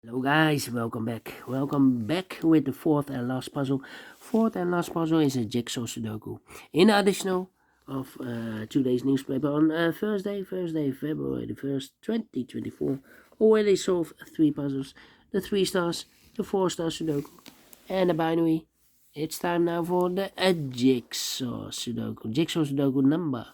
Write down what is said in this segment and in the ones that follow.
Hello guys, welcome back. Welcome back with the fourth and last puzzle. Fourth and last puzzle is a jigsaw Sudoku. In additional of today's newspaper on Thursday, February the 1st, 2024. Already solved three puzzles. The 3 stars, the 4-star Sudoku, and the binary. It's time now for the jigsaw Sudoku. Jigsaw Sudoku number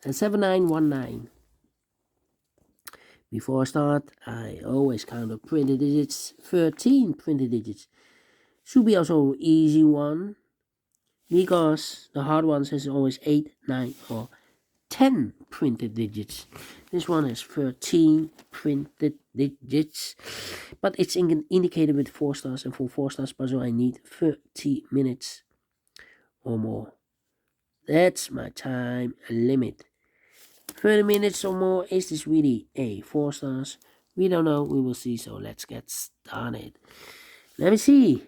7919. Before I start, I always count up printed digits, 13 printed digits. Should be also easy one, because the hard ones has always 8, 9 or 10 printed digits. This one has 13 printed digits, but it's indicated with 4 stars, and for 4 stars puzzle I need 30 minutes or more. That's my time limit. 30 minutes or more. Is this really a 4 stars? We don't know. We will see. So let's get started. Let me see.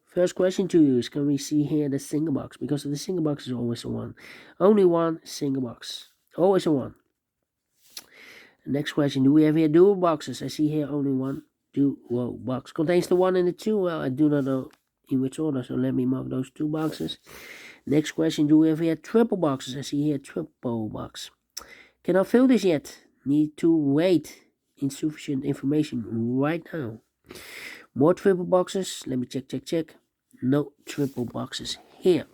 First question to you is, can we see here the single box? Because the single box is always a 1. Only one single box. Always a 1. Next question. Do we have here dual boxes? I see here only one dual box. Contains the 1 and the 2. Well, I do not know in which order. So let me mark those 2 boxes. Next question, do we have here triple boxes? I see here triple box. Cannot fill this yet. Need to wait. Insufficient information right now. More triple boxes. Let me check. No triple boxes here.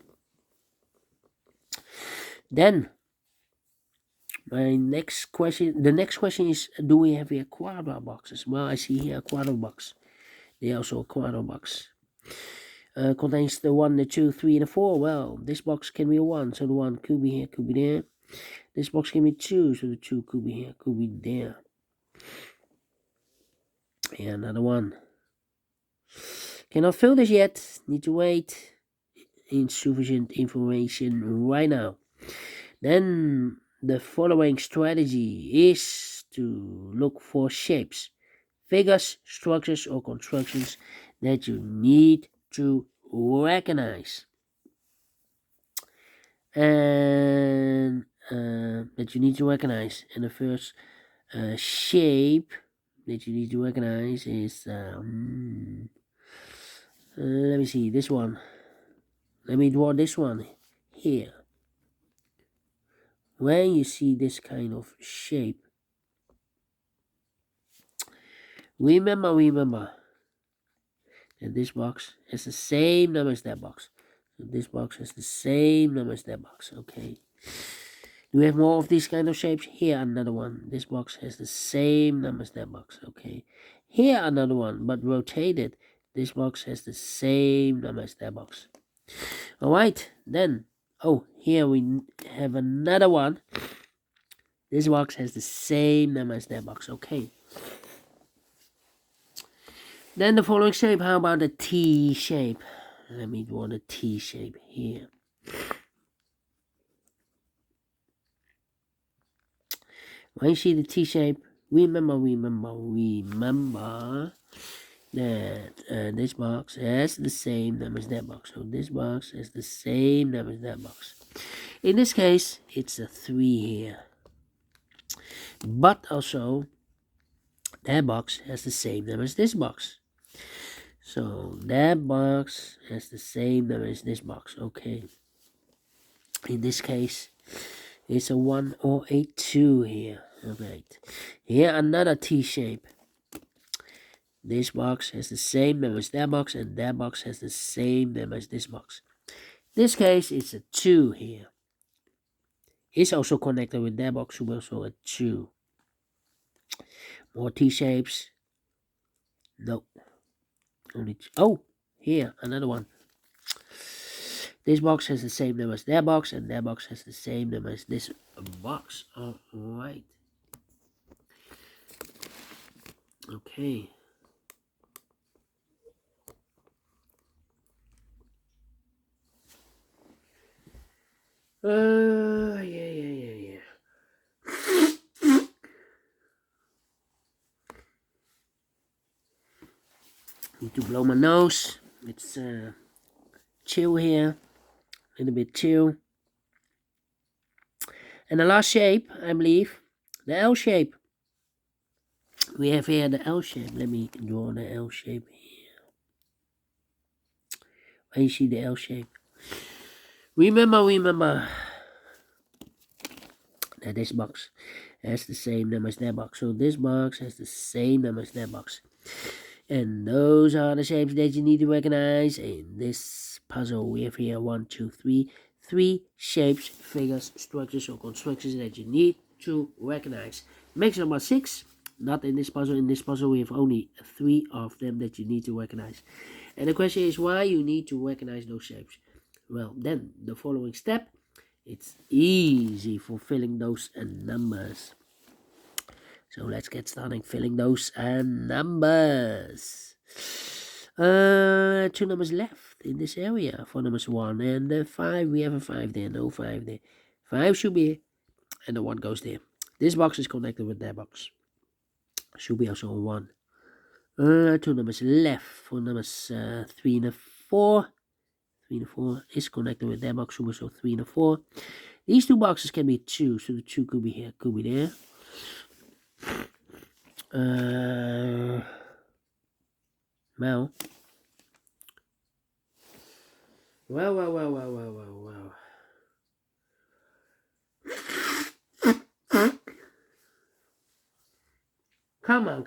Then, the next question is, do we have here quadra boxes? Well, I see here a quadra box. They also a quadra box. Contains the 1, the 2, 3, and the 4. Well, this box can be a 1, so the 1 could be here, could be there. This box can be 2, so the 2 could be here, could be there. And another 1. Cannot fill this yet. Need to wait. Insufficient information right now. Then the following strategy is to look for shapes, figures, structures, or constructions that you need to recognize, and that you need to recognize. And the first shape that you need to recognize is let me see, this one. Let me draw this one here. When you see this kind of shape, remember that this box has the same number as that box. So this box has the same number as that box. Okay. Do we have more of these kind of shapes? Here another one. This box has the same number as that box. Okay. Here another one, but rotated. This box has the same number as that box. Alright, then. Oh, here we have another one. This box has the same number as that box. Okay. Then the following shape. How about the T shape? Let me draw the T shape here. When you see the T shape, remember that this box has the same number as that box. So this box has the same number as that box. In this case, it's a 3 here. But also, that box has the same number as this box. So that box has the same number as this box. Okay. In this case, it's a 1 or a 2 here. Alright. Here another T shape. This box has the same number as that box, and that box has the same number as this box. In this case, it's a 2 here. It's also connected with that box, so also a 2. More T shapes. Nope. Only oh, here another one. This box has the same number as that box, and that box has the same number as this box. Alright. Okay. Yeah. Need to blow my nose. It's chill here. A little bit chill. And the last shape, I believe, the L shape. We have here the L shape. Let me draw the L shape here. Where you see the L shape. Remember that this box has the same number as that box. So this box has the same number as that box. And those are the shapes that you need to recognize in this puzzle. We have here 1, 2, 3. 3 shapes, figures, structures, or constructions that you need to recognize. Mix number 6. Not in this puzzle. In this puzzle, we have only 3 of them that you need to recognize. And the question is why you need to recognize those shapes. Well, then the following step. It's easy for filling those numbers. So let's get started filling those numbers. 2 numbers left in this area for numbers 1 and 5. We have a 5 there, no 5 there. 5 should be here, and the 1 goes there. This box is connected with that box. Should be also a 1. 2 numbers left for numbers 3 and 4. 3 and 4 is connected with that box, so 3 and 4. These 2 boxes can be 2, so the 2 could be here, could be there. Well. Come on.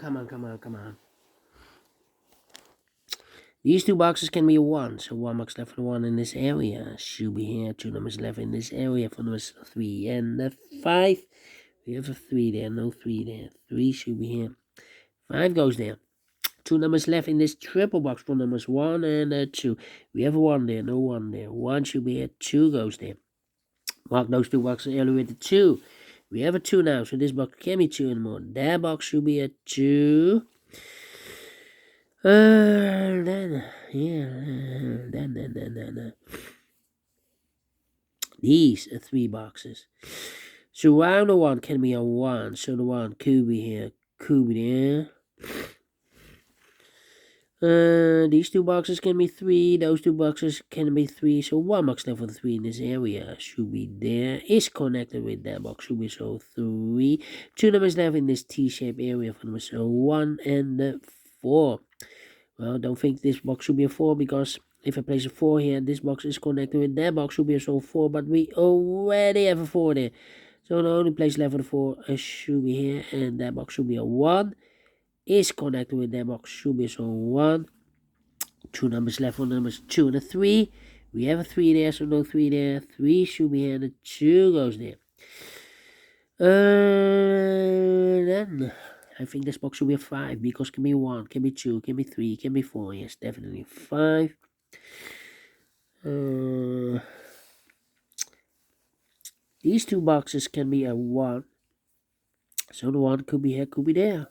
These 2 boxes can be a 1, so 1 box left for the 1 in this area. Should be here. 2 numbers left in this area for numbers 3 and 5. We have a 3 there, no 3 there. 3 should be here. 5 goes there. 2 numbers left in this triple box for numbers 1 and 2. We have a 1 there, no 1 there. 1 should be here. 2 goes there. Mark those 2 boxes earlier with the 2. We have a 2 now, so this box can't be 2 anymore. That box should be a 2. Then. These are 3 boxes. Surround the 1 can be a 1, so the 1 could be here, could be there. These 2 boxes can be 3, those 2 boxes can be 3, so 1 box left for the 3 in this area should be there, is connected with that box, should be so 3. 2 numbers left in this T-shaped area for numbers 1 and 4. Well, don't think this box should be a 4, because if I place a 4 here, this box is connected with that box, should be so 4, but we already have a 4 there. So the only place left for the 4 should be here, and that box should be a 1. Is connected with that box, should be so 1. 2 numbers left for numbers 2 and a 3. We have a 3 there, so no 3 there. 3 should be here, and the 2 goes there. Then I think this box should be a 5, because can be 1, can be 2, can be 3, can be 4. Yes, definitely 5. These 2 boxes can be a 1, so the 1 could be here, could be there.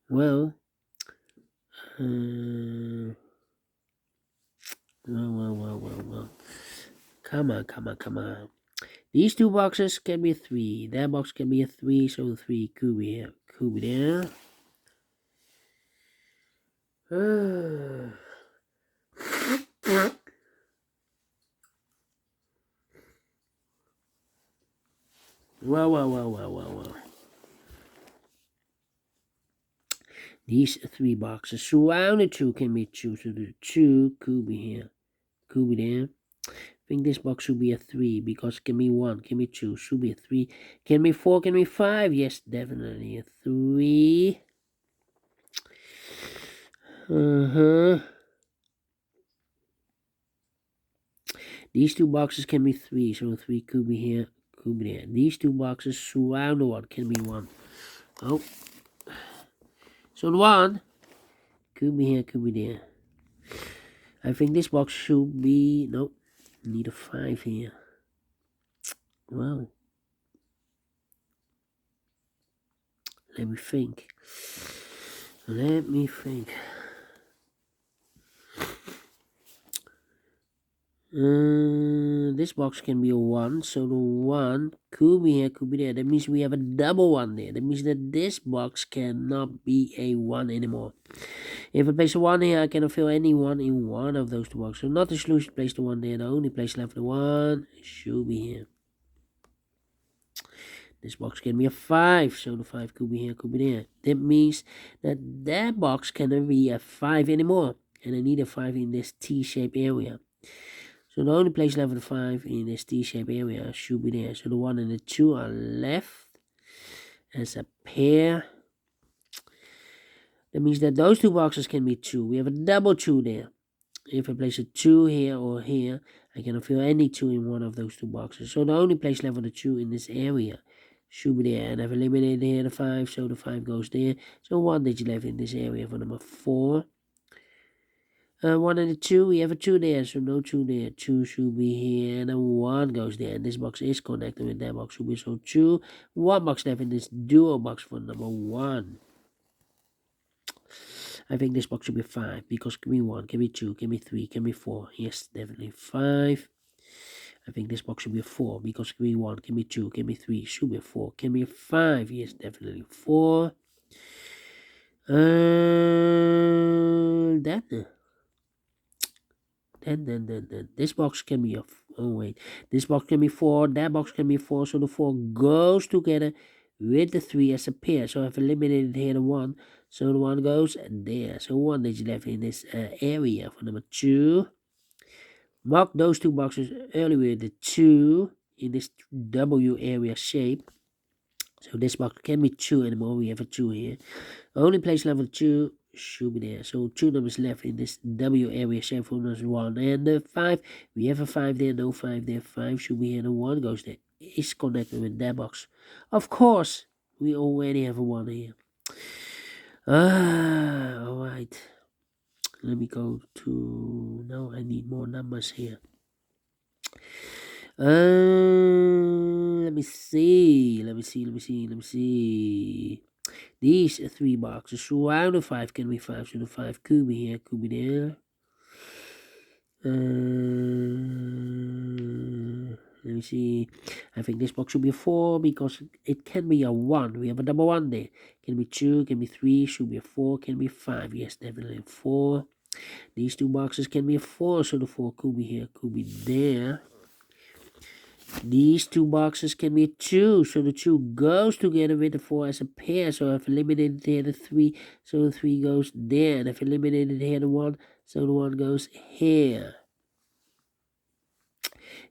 Well. Come on. These 2 boxes can be a 3. That box can be a 3, so 3 could be here, could be there. Well. These 3 boxes surrounded 2 can be 2, so the 2 could be here, could be there. I think this box should be a 3, because it can be 1, can be 2, should be a 3. Can be 4, can be 5, yes, definitely a 3. These 2 boxes can be 3, so 3 could be here, could be there. These 2 boxes surround the 1 can be 1. Oh. So the 1 could be here, could be there. I think this box should be, nope, need a 5 here. Well, let me think. This box can be a 1, so the 1 could be here, could be there. That means we have a double 1 there. That means that this box cannot be a 1 anymore. If I place a 1 here, I cannot fill any 1 in one of those 2 boxes. So not the solution, place the 1 there. The only place left for the 1 should be here. This box can be a 5, so the 5 could be here, could be there. That means that box cannot be a 5 anymore, and I need a 5 in this T-shaped area. So the only place left for the 5 in this T-shaped area should be there. So the 1 and the 2 are left as a pair. That means that those two boxes can be 2. We have a double 2 there. If I place a 2 here or here, I cannot fill any 2 in one of those two boxes. So the only place left for the 2 in this area should be there. And I've eliminated here the 5, so the 5 goes there. So 1 digit left in this area for number 4. 1 and a 2, we have a 2 there, so no 2 there. 2 should be here, and a 1 goes there. And this box is connected with that box, should be so 2. 1 box left in this dual box for number 1. I think this box should be 5, because can be 1, can be 2, can be 3, can be 4. Yes, definitely 5. I think this box should be a 4, because can be 1, can be 2, can be 3, should be a 4, can be a 5. Yes, definitely 4. Then this box can be a, oh wait, this box can be 4, that box can be 4, so the 4 goes together with the 3 as a pair. So I've eliminated here the 1, so the 1 goes there. So 1 digit left in this area for number 2. Mark those two boxes earlier with the 2 in this W area shape. So this box can be 2 anymore. We have a 2 here. Only place level 2 should be there. So 2 numbers left in this W area shape for numbers 1 and 5. We have a 5 there, no 5 there. 5 should be here, and 1 goes there. It's connected with that box. Of course, we already have a 1 here. Alright. Let me go to... No, I need more numbers here. Let me see. These 3 boxes surround the 5 can be 5, so the 5 could be here, could be there. Let me see. I think this box should be a 4 because it can be a 1. We have a double 1 there. Can be 2, can be 3, should be a 4, can be 5. Yes, definitely a 4. These 2 boxes can be a 4, so the 4 could be here, could be there. These 2 boxes can be 2, so the 2 goes together with the 4 as a pair. So I've eliminated here the 3, so the 3 goes there. And I've eliminated here the 1, so the 1 goes here.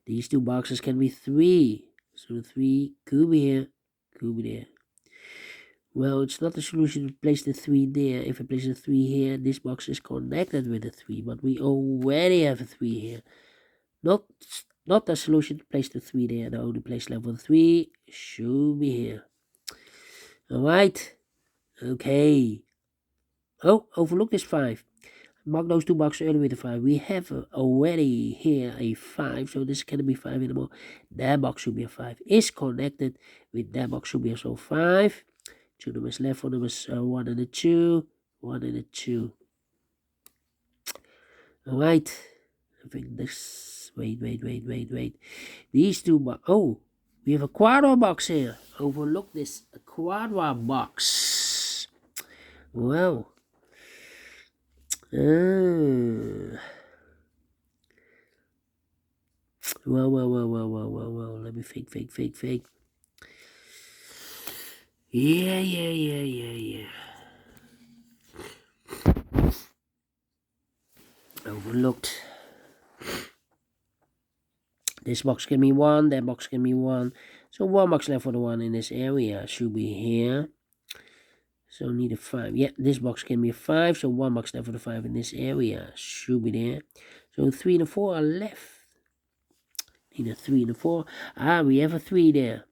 These 2 boxes can be 3, so the 3 could be here, could be there. Well, it's not the solution to place the 3 there. If I place the 3 here, this box is connected with the 3, but we already have a 3 here. Not the solution to place the 3 there. The only place level 3 should be here. Alright. Okay. Oh, overlook this 5. Mark those 2 boxes earlier with the 5. We have already here a 5, so this cannot be 5 anymore. That box should be a 5. Is connected with that box should be also 5. 2 numbers left for numbers 1 and a 2. 1 and a 2. Alright. I think this... Wait. These 2 oh, we have a quadra box here. Overlook this quadra box. Well. Well. Let me think. Yeah. Overlooked. This box can be 1, that box can be 1. So 1 box left for the 1 in this area should be here. So need a 5. Yeah, this box can be a 5, so 1 box left for the 5 in this area should be there. So 3 and a 4 are left. Need a 3 and a 4. We have a 3 there.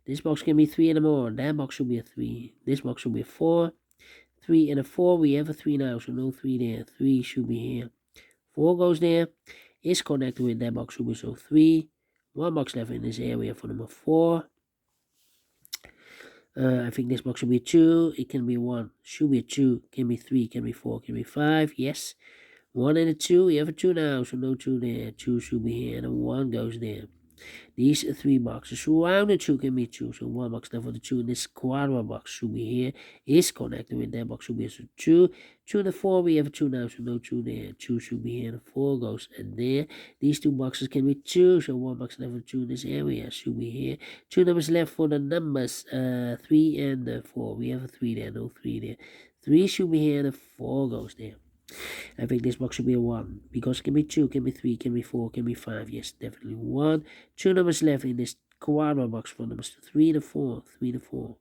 This box can be 3 and more. That box should be a 3. This box should be a 4. 3 and a 4. We have a 3 now, so no 3 there. 3 should be here. 4 goes there. Is connected with that box should be so 3. 1 box left in this area for number 4. I think this box should be 2. It can be 1. Should be a 2. Can be 3. Can be 4. Can be 5. Yes. 1 and a 2. We have a 2 now, so no 2 there. 2 should be here, and a 1 goes there. These 3 boxes around the 2 can be 2. So 1 box left for the 2 in this quadra box should be here. Is connected with that box should be so 2. 2 and the 4 we have a 2 now, so no 2 there. 2 should be here. The 4 goes and there. These 2 boxes can be 2. So 1 box left for 2 in this area should be here. 2 numbers left for the numbers 3 and 4. We have a 3 there, no 3 there. 3 should be here and the 4 goes there. I think this box should be a 1 because it can be 2, can be 3, can be 4, can be 5. Yes, definitely 1. 2 numbers left in this quadra box for numbers 3 to 4. 3 to 4.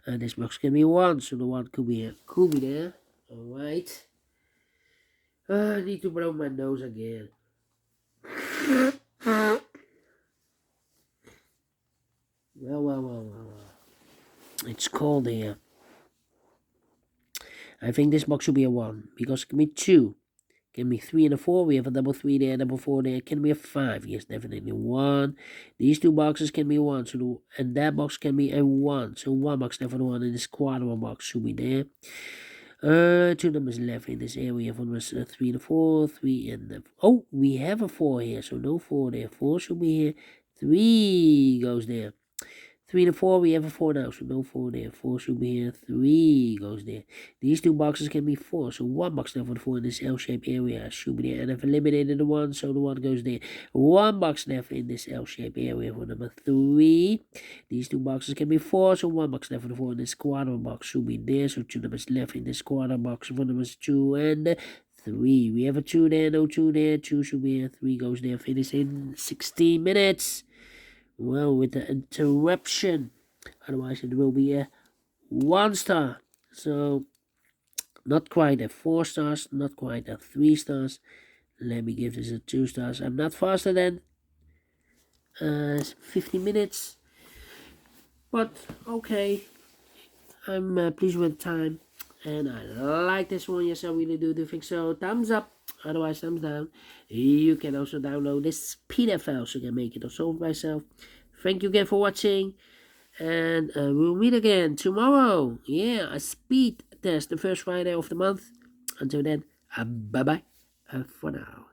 And this box can be 1, so the 1 could be here. Could be there. Alright. I need to blow my nose again. Well. It's cold here. I think this box should be a 1 because it can be 2. Can be 3 and a 4. We have a double 3 there, double 4 there. Can be a 5. Yes, definitely 1. These 2 boxes can be 1. So and that box can be a 1. So 1 box left for the 1 in this quadra box should be there. 2 numbers left in this area for numbers 3 and 4. 3 and oh, we have a 4 here. So no 4 there. 4 should be here. 3 goes there. 3 and 4, we have a 4 now, so no 4 there. 4 should be here. 3 goes there. These 2 boxes can be 4, so 1 box left for the 4 in this L-shaped area should be there. And I've eliminated the 1, so the 1 goes there. 1 box left in this L-shaped area for number 3. These 2 boxes can be 4, so 1 box left for the 4 in this quadra box should be there. So 2 numbers left in this quadra box for numbers 2 and 3. We have a 2 there, no 2 there. 2 should be here. 3 goes there. Finish in 16 minutes. Well, with the interruption, otherwise it will be a 1 star. So, not quite a 4 stars, not quite a 3 stars. Let me give this a 2 stars. I'm not faster than 15 minutes, but okay. I'm pleased with the time, and I like this one. Yes, I really do think so. Thumbs up. Otherwise, thumbs down. You can also download this PDF file so you can make it or solve myself. Thank you again for watching, and we'll meet again tomorrow. Yeah, a speed test, the first Friday of the month. Until then, bye bye for now.